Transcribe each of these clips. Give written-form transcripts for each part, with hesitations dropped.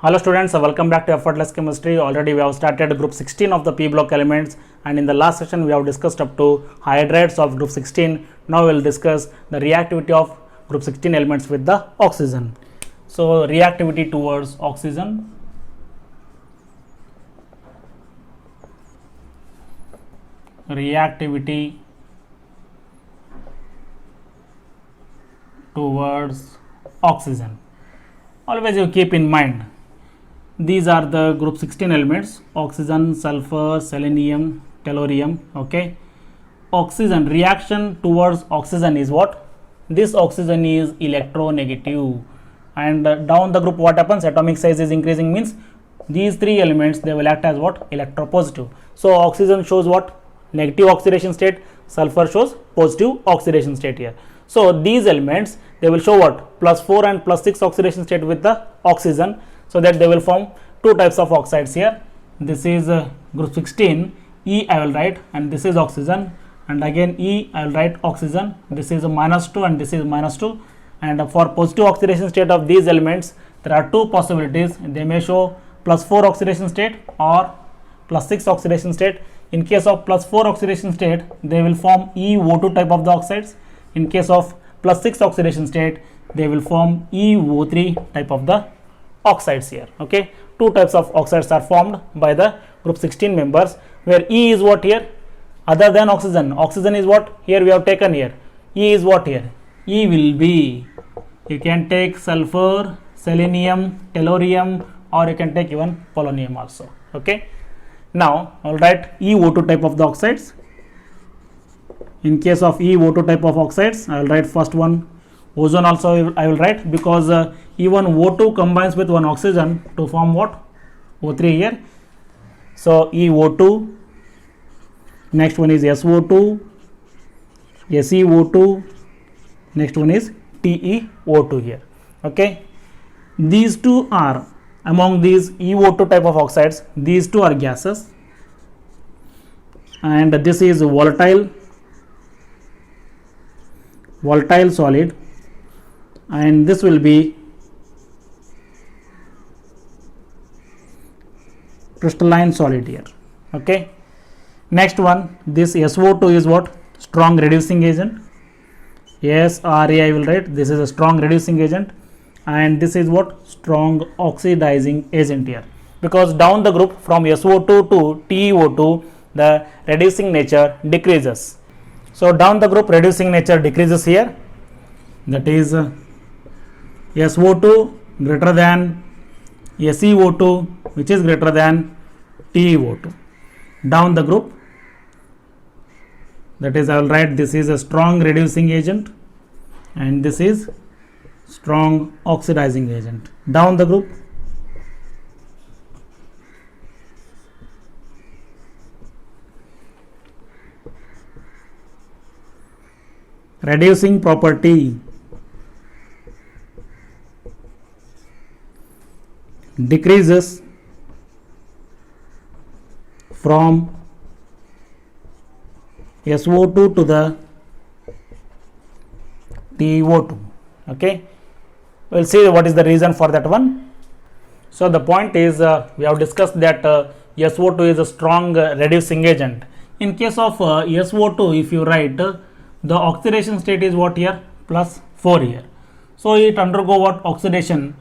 Hello students, welcome back to Effortless Chemistry. Already we have started group 16 of the P block elements, and in the last session we have discussed up to hydrates of group 16. Now we will discuss the reactivity of group 16 elements with the oxygen. So reactivity towards oxygen. Reactivity towards oxygen. Always you keep in mind, these are the group 16 elements: oxygen, sulfur, selenium, tellurium. Okay, oxygen reaction towards oxygen is what? This oxygen is electronegative, and down the group what happens? Atomic size is increasing, means these three elements they will act as what? Electropositive. So oxygen shows what? Negative oxidation state, sulfur shows positive oxidation state here. So these elements they will show what? +4 and +6 oxidation state with the oxygen, so that they will form two types of oxides here. This is group 16, E I will write, and this is oxygen, and again E I will write oxygen. This is a -2 and this is -2, and for positive oxidation state of these elements there are two possibilities. They may show +4 oxidation state or +6 oxidation state. In case of +4 oxidation state they will form EO2 type of the oxides. In case of +6 oxidation state they will form EO3 type of the oxides here. Okay, two types of oxides are formed by the group 16 members, where E is what here? Other than oxygen. Oxygen is what? Here we have taken here. E is what here? E will be, you can take sulfur, selenium, tellurium, or you can take even polonium also. Okay, now I will write EO2 type of the oxides. In case of EO2 type of oxides, I will write first one. Ozone also I will write, because even O2 combines with one oxygen to form what? O3 here. So EO2, next one is SO2, SeO2, next one is TeO2 here. Okay, these two are among these EO2 type of oxides, these two are gases, and this is volatile solid, and this will be crystalline solid here. Okay, next one, this SO2 is what? Strong reducing agent. SRA I will write, this is a strong reducing agent, and this is what? Strong oxidizing agent here, because down the group from SO2 to TeO2 the reducing nature decreases. So down the group reducing nature decreases here, that is SO2 greater than SeO2, which is greater than TeO2 down the group. That is, I will write, this is a strong reducing agent and this is strong oxidizing agent down the group. Reducing property decreases from SO2 to the TeO2. Okay, we will see what is the reason for that one. So the point is, we have discussed that SO2 is a strong reducing agent. In case of SO2, if you write, the oxidation state is what here? +4 here. So it undergo what? Oxidation.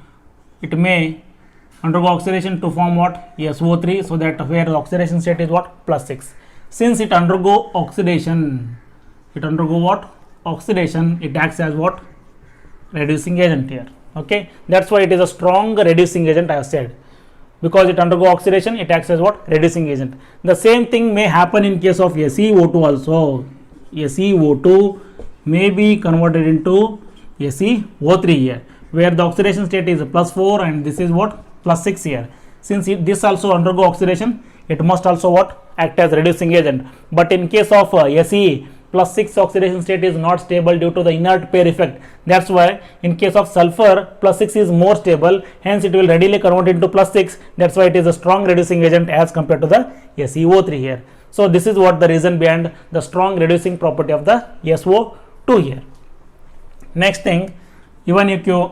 It may undergo oxidation to form what? SO3, so that where the oxidation state is what? +6. Since it undergo oxidation, it acts as what? Reducing agent here. Okay, that's why it is a strong reducing agent, I have said, because it undergo oxidation, it acts as what? Reducing agent. The same thing may happen in case of SeO2 also. SeO2 may be converted into SeO3 here, where the oxidation state is +4 and this is what? +6 here. Since this also undergo oxidation, it must also what? Act as reducing agent. But in case of Se, +6 oxidation state is not stable due to the inert pair effect. That's why in case of sulfur, +6 is more stable, hence it will readily convert into +6. That's why it is a strong reducing agent as compared to the SeO3 here. So this is what the reason behind the strong reducing property of the SO2 here. Next thing, even if you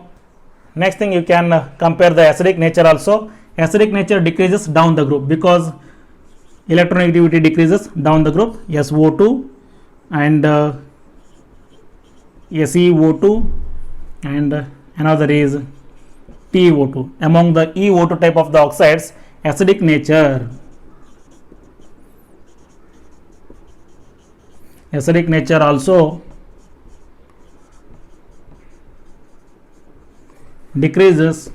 Next thing, you can compare the acidic nature also. Acidic nature decreases down the group because electronegativity decreases down the group, SO2 and SeO2, and another is PeO2. Among the EO2 type of the oxides, acidic nature also decreases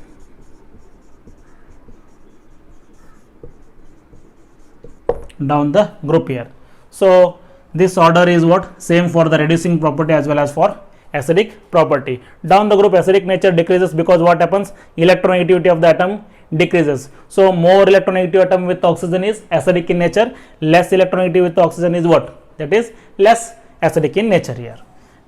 down the group here. So this order is what? Same for the reducing property as well as for acidic property. Down the group, acidic nature decreases because what happens? Electronegativity of the atom decreases. So more electronegative atom with oxygen is acidic in nature, less electronegative with oxygen is what? That is less acidic in nature here.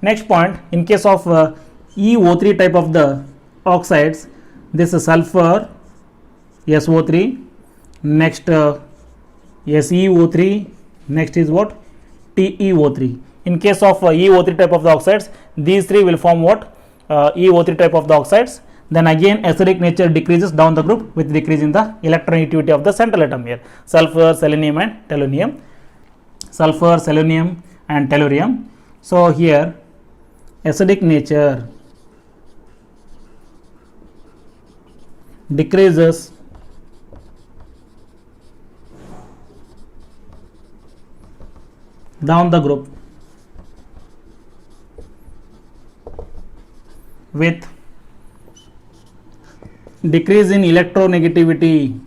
Next point, in case of EO3 type of the oxides, this is sulfur, SO3, next SeO3, next is what? TeO3. In case of EO3 type of the oxides, these three will form what? EO3 type of the oxides. Then again acidic nature decreases down the group with decrease in the electronegativity of the central atom here, sulfur, selenium and tellurium. Sulfur, selenium and tellurium. So here acidic nature decreases down the group with decrease in electronegativity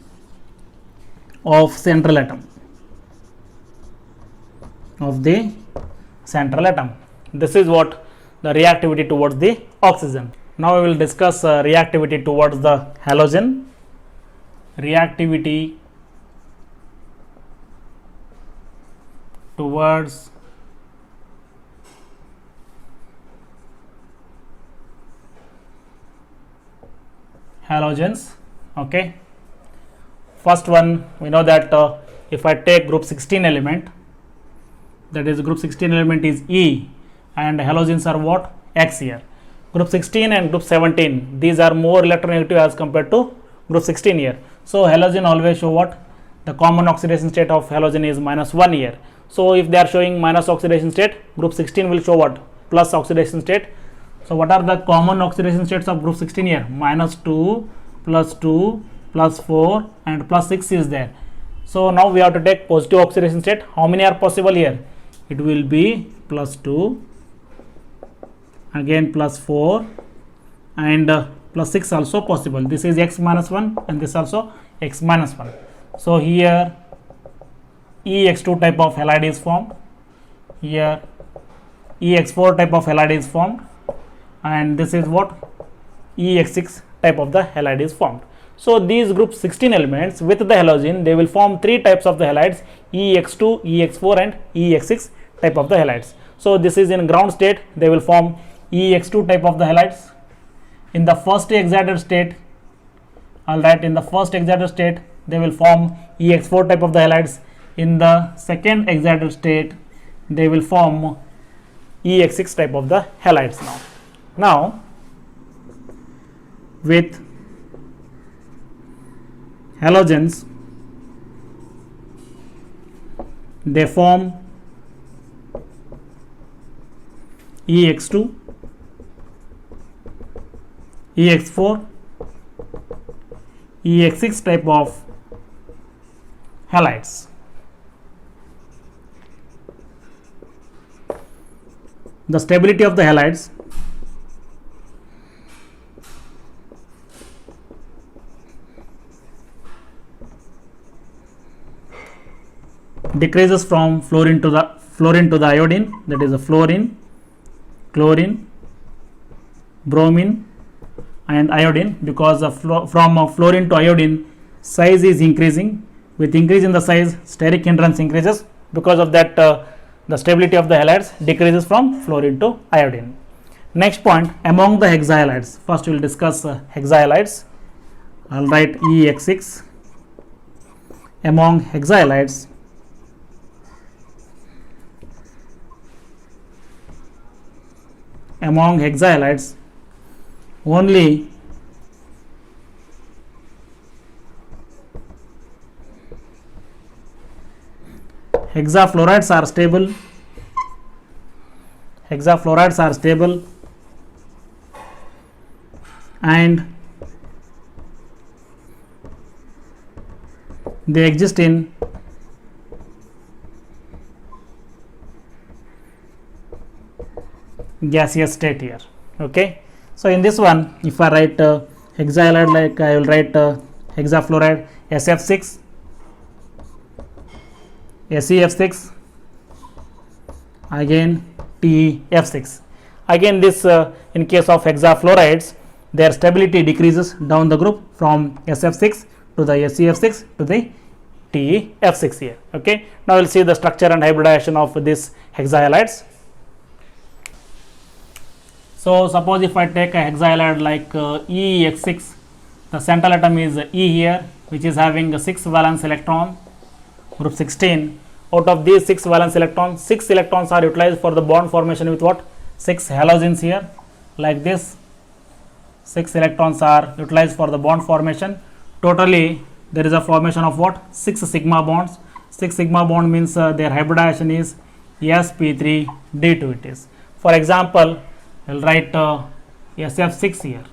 of central atom, of the central atom. This is what the reactivity towards the oxygen. Now we will discuss reactivity towards the halogen. Reactivity towards halogens. Okay, first one, we know that if I take group 16 element, that is group 16 element is E and halogens are what? X here. Group 16 and group 17, these are more electronegative as compared to group 16 here. So halogen always show what? The common oxidation state of halogen is -1 here. So if they are showing minus oxidation state, group 16 will show what? Plus oxidation state. So what are the common oxidation states of group 16 here? -2, +2, +4 and +6 is there. So now we have to take positive oxidation state. How many are possible here? It will be +2, again +4 and +6 also possible. This is x -1 and this also x -1. So here EX2 type of halide is formed, here EX4 type of halide is formed, and this is what? EX6 type of the halide is formed. So these group 16 elements with the halogen, they will form three types of the halides: EX2, EX4 and EX6 type of the halides. So this is in ground state, they will form EX2 type of the halides. In the first excited state, alright, in the first excited state they will form EX4 type of the halides. In the second excited state they will form EX6 type of the halides. Now with halogens, they form EX2, EX4, EX6 type of halides. The stability of the halides decreases from fluorine to the iodine, that is a fluorine, chlorine, bromine and iodine, because from fluorine to iodine size is increasing. With increase in the size, steric hindrance increases. Because of that, the stability of the halides decreases from fluorine to iodine. Next point, among the hexahalides, first we will discuss hexahalides. I'll write EX6. Among hexahalides, only hexafluorides are stable. Hexafluorides are stable and they exist in gaseous state here. Okay, so in this one, if I write hexahalide, like I will write hexafluoride SF6, SeF6, again TeF6. Again this in case of hexafluorides, their stability decreases down the group from SF6 to the SeF6 to the TeF6 here. Okay, now we'll see the structure and hybridization of these hexahalides. So suppose if I take a hexahalide like EX6, the central atom is E here, which is having a 6 valence electron, group 16. Out of these 6 valence electrons, 6 electrons are utilized for the bond formation with what? 6 halogens here, like this. 6 electrons are utilized for the bond formation. Totally there is a formation of what? 6 sigma bonds. 6 sigma bond means their hybridization is sp3d2 it is. For example, I will write SF6 here.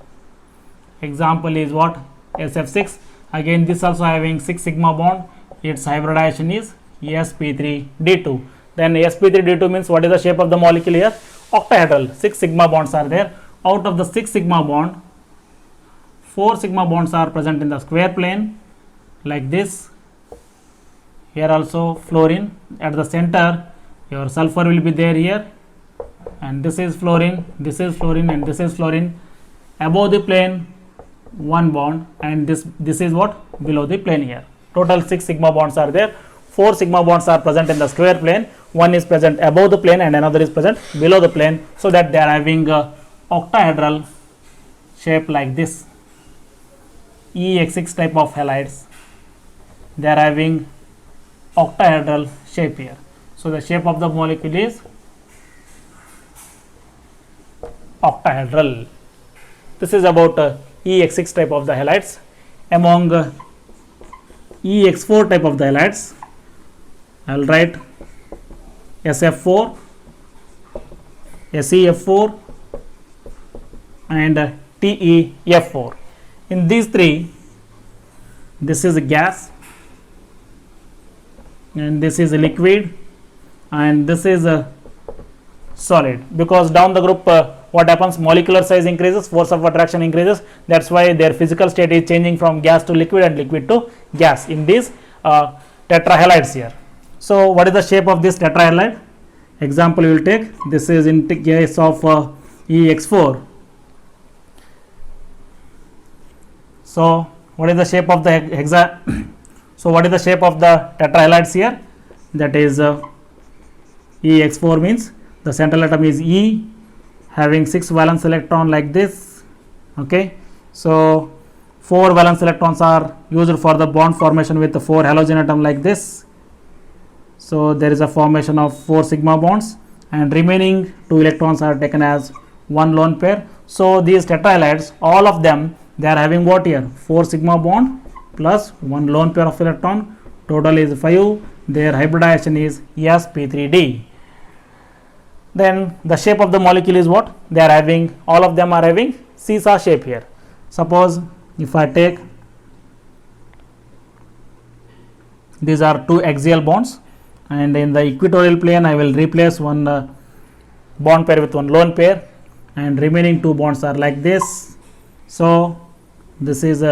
Example is what? SF6. Again this also having 6 sigma bond. Its hybridization is sp3d2. Then sp3d2 means what is the shape of the molecule here? Octahedral. 6 sigma bonds are there. Out of the 6 sigma bond, 4 sigma bonds are present in the square plane, like this. Here also fluorine. At the center, your sulfur will be there here, and this is fluorine, this is fluorine, and this is fluorine. Above the plane, 1 bond, and this is what? Below the plane here. Total 6 sigma bonds are there. 4 sigma bonds are present in the square plane. One is present above the plane and another is present below the plane, so that they are having octahedral shape like this. EX6 type of halides, they are having octahedral shape here. So the shape of the molecule is octahedral. This is about EX6 type of the halides. Among EX4 type of the halides, I will write SF4, SeF4 and TeF4. In these three, this is a gas and this is a liquid and this is a solid, because down the group what happens, molecular size increases, force of attraction increases. That's why their physical state is changing from gas to liquid and liquid to gas in these tetrahalides here. So what is the shape of this tetrahalide? Example we will take, this is in case of EX4. So what is the shape of the so what is the shape of the tetrahalides here? That is EX4 means the central atom is E, having 6 valence electron like this. Okay, so 4 valence electrons are used for the bond formation with the 4 halogen atom like this. So there is a formation of 4 sigma bonds and remaining 2 electrons are taken as 1 lone pair. So these tetrahalides, all of them, they are having what here? 4 sigma bond plus 1 lone pair of electron. Total is 5. Their hybridization is sp3d. Then the shape of the molecule is what? They are having, all of them are having seesaw shape here. Suppose if I take, these are 2 axial bonds, and in the equatorial plane I will replace 1 bond pair with 1 lone pair, and remaining 2 bonds are like this. So this is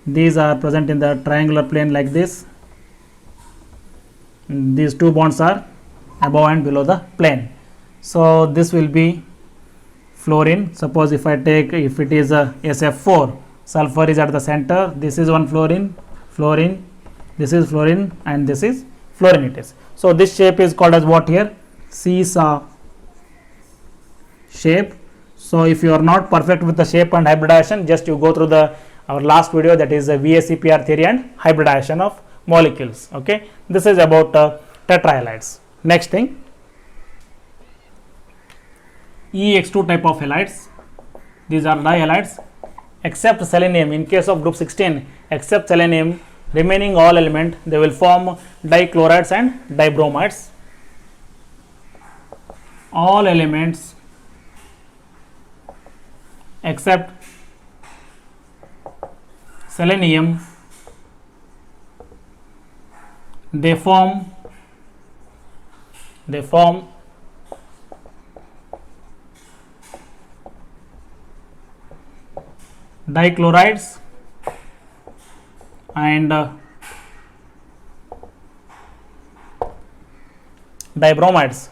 these are present in the triangular plane like this. These 2 bonds are above and below the plane. So this will be fluorine. Suppose if I take, if it is a SF4, sulfur is at the center, this is one fluorine, this is fluorine, and this is fluorine it is. So this shape is called as what here? Seesaw shape. So if you are not perfect with the shape and hybridization, just you go through our last video, that is VSEPR theory and hybridization of molecules. Okay, this is about tetrahalides. Next thing, EX2 type of halides. These are dihalides. Except selenium, in case of group 16, except selenium, remaining all element, they will form dichlorides and dibromides. All elements except selenium, they form dichlorides and dibromides.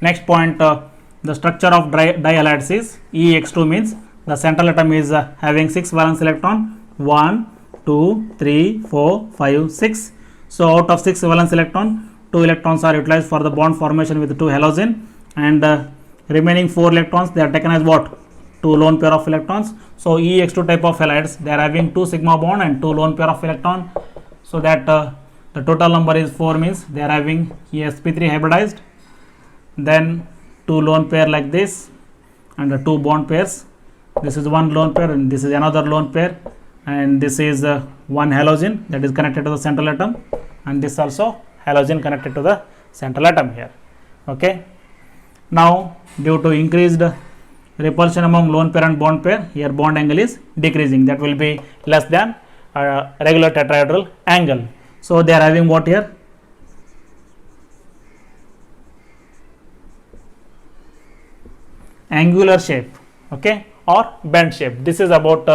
Next point, the structure of dihalides is EX2 means the central atom is having 6 valence electron, 1, 2, 3, 4, 5, 6. So out of 6 valence electron, 2 electrons are utilized for the bond formation with 2 halogen, and remaining 4 electrons, they are taken as what? 2 lone pair of electrons. So EX2 type of halides, they are having 2 sigma bond and 2 lone pair of electron. So that the total number is 4 means they are having sp3 hybridized, then 2 lone pair like this and 2 bond pairs. This is one lone pair and this is another lone pair, and this is one halogen that is connected to the central atom, and this also halogen connected to the central atom here. Okay. Now due to increased repulsion among lone pair and bond pair, here bond angle is decreasing, that will be less than regular tetrahedral angle. So they are having what here? Angular shape, okay, or bend shape. This is about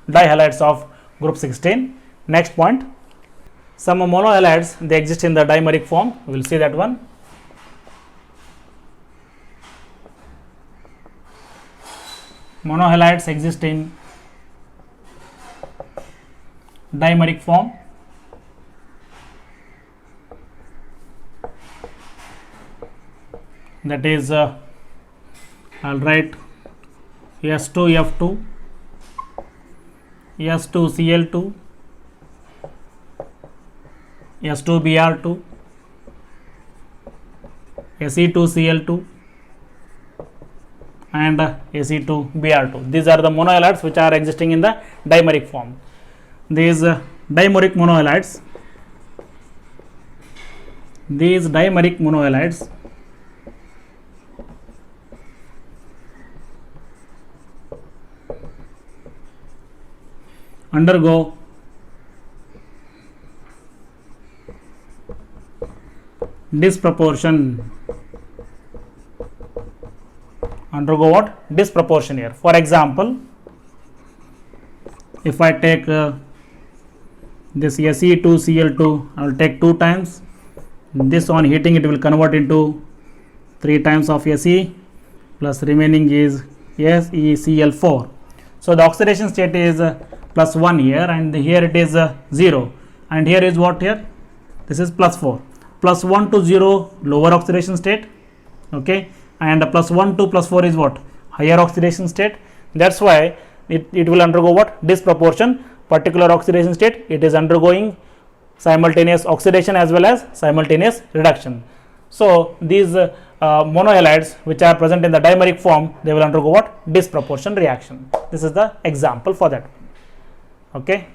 dihalides of group 16. Next point, some monohalides, they exist in the dimeric form. We will see that one. Monohalides exist in dimeric form. That is, I'll write S2F2, S2Cl2, S2Br2, Se2Cl2 and Se2Br2. These are the monohalides which are existing in the dimeric form. These dimeric monohalides, undergo disproportion. Undergo what? Disproportion here. For example, if I take this Se2Cl2, I will take 2 times. This on heating it will convert into 3 times of Se plus remaining is SeCl4. So the oxidation state is plus 1 here, and here it is 0, and here is what here? This is plus 4. Plus 1 to 0 lower oxidation state, okay, and plus 1 to plus 4 is what? Higher oxidation state. That's why it will undergo what? Disproportion. Particular oxidation state, it is undergoing simultaneous oxidation as well as simultaneous reduction. So these monohalides which are present in the dimeric form, they will undergo what? Disproportion reaction. This is the example for that. Okay.